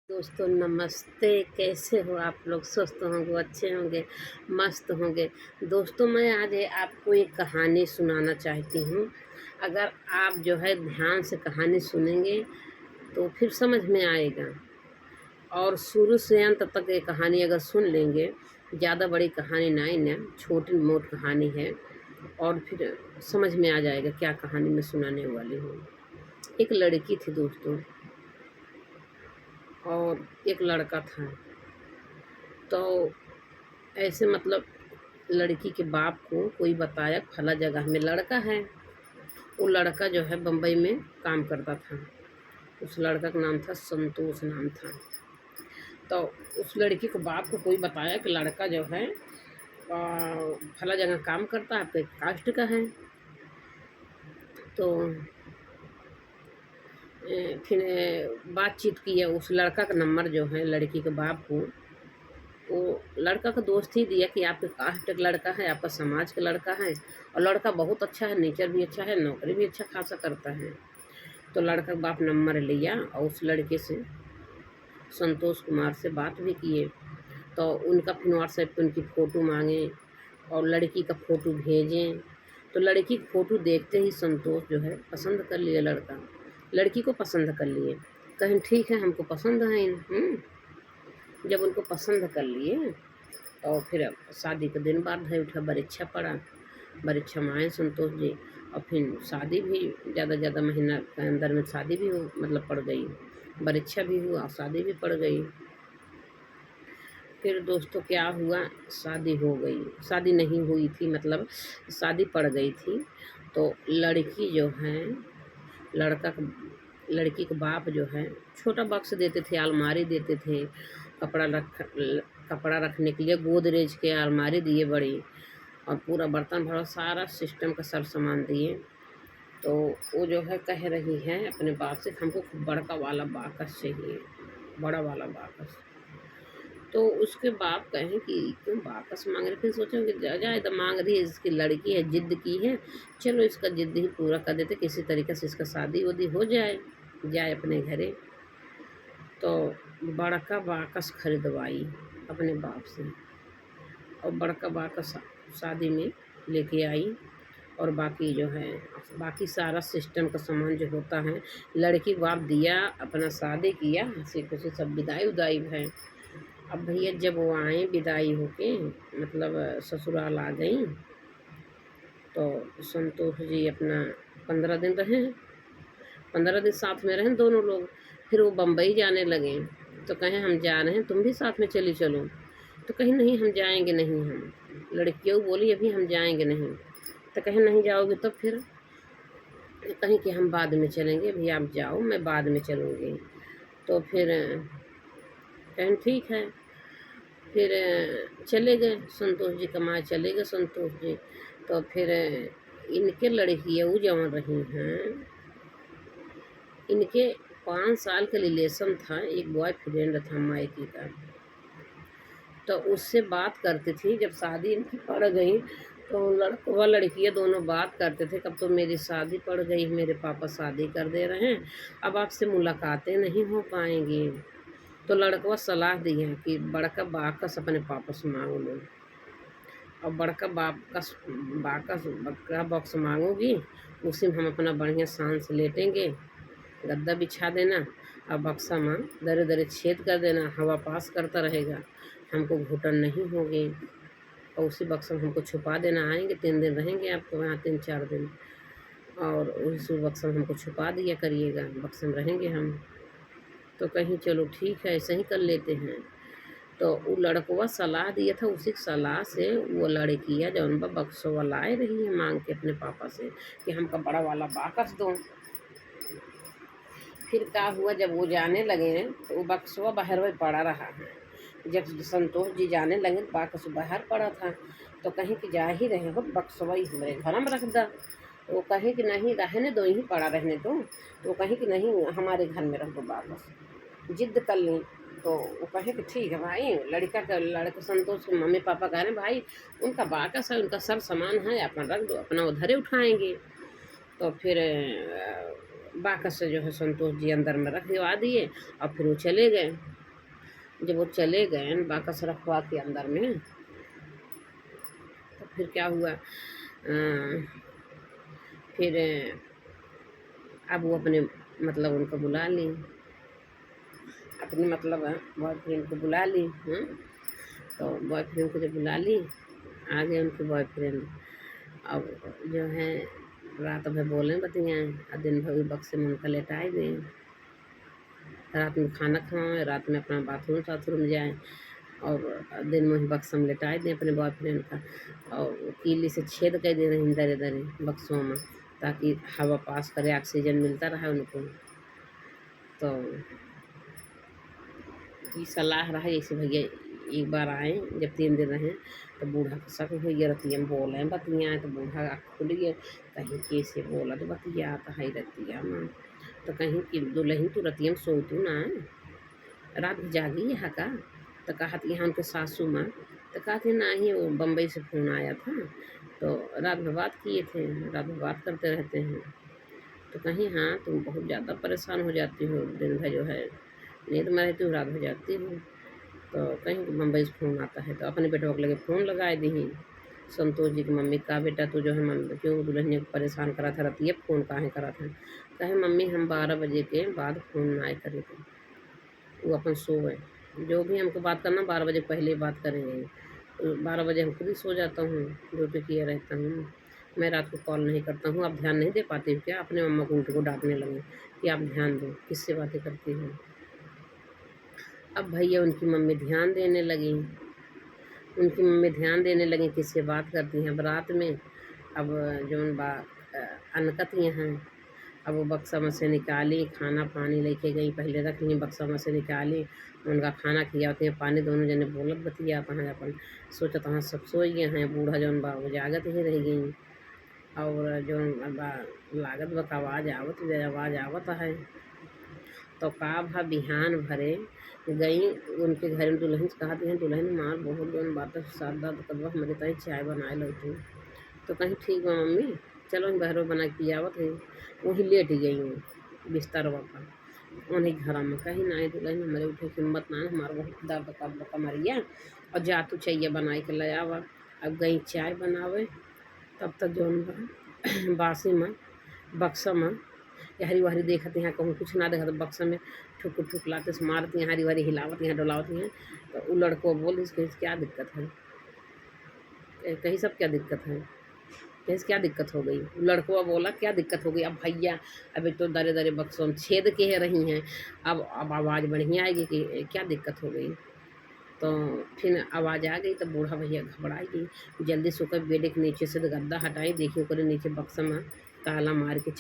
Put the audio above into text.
दोस्तों नमस्ते। कैसे हो आप लोग? स्वस्थ होंगे, अच्छे होंगे, मस्त होंगे। दोस्तों मैं आज आपको एक कहानी सुनाना चाहती हूँ। अगर आप जो है ध्यान से कहानी सुनेंगे तो फिर समझ में आएगा, और शुरू से अंत तक ये कहानी अगर सुन लेंगे, ज़्यादा बड़ी कहानी नहीं ना, छोटी मोटी कहानी है, और फिर समझ में आ जाएगा क्या कहानी मैं सुनाने वाली हूँ। एक लड़की थी दोस्तों, और एक लड़का था। तो ऐसे मतलब लड़की के बाप को कोई बताया फला जगह में लड़का है। वो लड़का जो है बम्बई में काम करता था। उस लड़का का नाम था संतोष नाम था। तो उस लड़की को बाप को कोई बताया कि लड़का जो है फला जगह काम करता है, आपके कास्ट का है। तो फिर बातचीत की है। उस लड़का का नंबर जो है लड़की के बाप को वो लड़का का दोस्त ही दिया कि आपके कास्ट का लड़का है, आपका समाज का लड़का है, और लड़का बहुत अच्छा है, नेचर भी अच्छा है, नौकरी भी अच्छा खासा करता है। तो लड़का का बाप नंबर लिया और उस लड़के से, संतोष कुमार से बात भी किए। तो उनका फिर व्हाट्सएप पे उनकी फ़ोटो मांगे और लड़की का फ़ोटो भेजें। तो लड़की की फ़ोटो देखते ही संतोष जो है पसंद कर लिया। लड़का लड़की को पसंद कर लिए। कहें ठीक है, हमको पसंद है। जब उनको पसंद कर लिए तो फिर शादी के दिन बाद है उठा, परीक्षा पड़ा। परीक्षा में आए संतोष जी, और फिर शादी भी ज़्यादा महीना के अंदर में शादी भी हो मतलब पड़ गई। परीक्षा भी हुआ और शादी भी पड़ गई। फिर दोस्तों क्या हुआ, शादी हो गई। शादी नहीं हुई थी, मतलब शादी पड़ गई थी। तो लड़की जो है लड़की के बाप जो है छोटा बक्स देते थे, अलमारी देते थे, कपड़ा रखने के लिए गोदरेज के अलमारी दिए बड़ी, और पूरा बर्तन भरा सारा सिस्टम का सब सामान दिए। तो वो जो है कह रही है अपने बाप से हमको बड़का वाला बाकस चाहिए, बड़ा वाला बाकस। तो उसके बाप कहें कि क्यों बाकस मांग रहे? फिर सोचो कि जाए तो मांग रही है, इसकी लड़की है, जिद की है, चलो इसका जिद ही पूरा कर देते, किसी तरीके से इसका शादी वादी हो जाए अपने घरे। तो बड़का बाकस खरीदवाई अपने बाप से, और बड़का बाकस शादी में लेके आई। और बाकी जो है बाकी सारा सिस्टम का सामान जो होता है लड़की को बाप दिया, अपना शादी किया, हंसी खुशी सब विदाई उदाई है। अब भैया जब वो आए विदाई होके, मतलब ससुराल आ गई, तो संतोष जी अपना 15 दिन रहे। 15 दिन साथ में रहें दोनों लोग। फिर वो बम्बई जाने लगे। तो कहें हम जा रहे हैं, तुम भी साथ में चली चलो। तो कहीं नहीं, हम जाएंगे नहीं। हम लड़कियों बोली अभी हम जाएंगे नहीं। तो कहें नहीं जाओगे तो फिर? कहीं कि हम बाद में चलेंगे, अभी आप जाओ, मैं बाद में चलूँगी। तो फिर कहें ठीक है। फिर चले गए संतोष जी, कमाए चले गए संतोष जी। तो फिर इनके लड़कियाँ जवान रही हैं, इनके 5 साल का रिलेशन था, एक बॉयफ्रेंड था मायके का। तो उससे बात करती थी। जब शादी इनकी पड़ गई तो व लड़कियाँ दोनों बात करते थे, कब तो मेरी शादी पड़ गई, मेरे पापा शादी कर दे रहे हैं, अब आपसे मुलाकातें नहीं हो पाएंगी। तो लड़कवा सलाह दी है कि बड़का बाकस अपने पापा से मांग लो, और बड़का बाकस बड़का बॉक्स मांगोगी, उसी में हम अपना बढ़िया शान से लेटेंगे, गद्दा बिछा देना, और बक्सा में दरे दरे छेद कर देना, हवा पास करता रहेगा, हमको घुटन नहीं होगी। और उसी बक्से में हमको छुपा देना, आएंगे 3 दिन रहेंगे आपके वहाँ, 3-4 दिन, और उसी बक्से में हमको छुपा दिया करिएगा, बक्से में रहेंगे हम। तो कहीं चलो ठीक है, ऐसे ही कर लेते हैं। तो वो लड़कवा सलाह दिया था, उसी सलाह से वो लड़कियाँ जौन बक्सवा लाए रही है मांग के अपने पापा से कि हमका बड़ा वाला बाकस दो। फिर क्या हुआ, जब वो जाने लगे तो वो बक्सवा बाहर में पड़ा रहा है। जब संतोष जी जाने लगे तो बाकस बाहर पड़ा था। तो कहीं कि जा ही रहे हो, बक्सवा ही हमारे घर में रख दा। तो वो कहे कि नहीं, रहने दो, यहीं पड़ा रहने दो। तो वो कहे कि नहीं, हमारे घर में रख दो बाकस, जिद कर ली। तो वो कहे कि ठीक है भाई। लड़का संतोष के मम्मी पापा कह रहे हैं भाई उनका बाकस है, उनका सब सामान है, अपना रख दो, अपना उधरे उठाएंगे। तो फिर बाकस से जो है संतोष जी अंदर में रखवा दिए, और फिर वो चले गए। जब वो चले गए बाकस रखवा के अंदर में, तो फिर क्या हुआ, फिर अब वो अपने मतलब उनको बुला ली, अपने मतलब बॉयफ्रेंड को बुला ली। तो बॉयफ्रेंड को जब बुला ली, आ गए उनके बॉयफ्रेंड। अब जो है रात भर बोले बतियाएँ और दिन भर भी बक्से में उनका लेटाए गए। रात में खाना खाएँ, रात में अपना बाथरूम जाएँ और दिन में ही बक्सा में लेटाए दें अपने बॉयफ्रेंड का, और कीली से छेद कर दे रहे दरे दरे बक्सों में, ताकि हवा पास करे, ऑक्सीजन मिलता रहा उनको। तो ये सलाह रहा जैसे भैया एक बार आए, जब 3 दिन रहे तो बूढ़ा को शक हो गया, रतिया में बोले बतियाएँ, तो बूढ़ा आँख खुल गया, कहीं कैसे बोला तो बतिया आता है रतिया में, तो कहीं कि दुल्हन तू रतिया में सोतू ना, रात में जागी यहाँ का। तो कहा यहाँ उनके सासू माँ, तो कहा थी ना ही वो बम्बई से फ़ोन आया था, तो रात भर बात किए थे, रात भर बात करते रहते हैं। तो कहीं हाँ तुम बहुत ज़्यादा परेशान हो जाती हो, दिन भर जो है नींद में रहती हूँ, रात भर जाती हूँ। तो कहीं बम्बई से फ़ोन आता है, तो अपने बेटवा को लगे फ़ोन लगाए दी संतोष जी की मम्मी का, बेटा तू जो है मन क्यों दुल्हनिया को परेशान करा था, रतिया फ़ोन काहे करा था। कहे मम्मी हम 12 बजे के बाद फ़ोन ना करे थे, वो अपन सोए, जो भी हमको बात करना 12 बजे पहले ही बात करेंगे। 12 बजे हम खुद ही सो जाता हूँ, ड्यूटी किए रहता हूँ, मैं रात को कॉल नहीं करता हूँ। आप ध्यान नहीं दे पाती हो क्या? अपने मम्मा को उल्टे को डांटने लगे कि आप ध्यान दो, किससे बातें करती हो। अब भैया उनकी मम्मी ध्यान देने लगी, उनकी मम्मी ध्यान देने लगी किससे बात करती हैं। अब रात में अब जौन बा अनकत हैं, अब वो बक्सा में से निकाली, खाना पानी लेके गई, पहले रख ली, बक्सा में से निकाली, उनका खाना खियावती हैं, पानी दोनों जने बोलत बतियात हैं, अपन सोचत हैं सब सोई गए हैं, बूढ़ा जौन बा वो जागत ही रह गई। और जौन बा लागत बा आवाज़ आवत है। तो का भा बिहान भरे गई उनके घर में, दुल्हन से कहा हैं दुल्हन मार बहुत जौन बात साथ दाद करवा हमारे ताई चाय बनाए लो तू। तो कहीं ठीक बा मम्मी, चलो बहरो बना के पियावत है। वहीं लेट गई हूँ बिस्तरवा पर उन्हीं घर में, कहीं ना दुल्हन हमारे उठे की हिम्मत ना, हमारा बहुत दर्द कर कमरिया, और जा तू चाहिए बनाए के ले आवा। अब गई चाय बनावे, तब तक जौन बासी में बक्सा में हरी वहरी देखत यहाँ कहूँ कुछ ना देखत, बक्सा में ठुक ठुक लाते से मारती हैं, हरी वहरी हिलावत हैं डोलावत हैं। तो वो लड़को बोल कहीं क्या दिक्कत है, कहीं सब क्या दिक्कत है, कहीं क्या दिक्कत हो गई। लड़कों बोला क्या दिक्कत हो गई। अब भैया अभी तो दरे दरे बक्सों में छेद के रही हैं, अब आवाज़ बढ़िया आएगी कि क्या दिक्कत हो गई। तो फिर आवाज़ आ गई, तो बूढ़ा भैया घबरा गई, जल्दी से बेड के नीचे से गद्दा हटाई, देखी ओकरे नीचे बक्सा में ताला मार के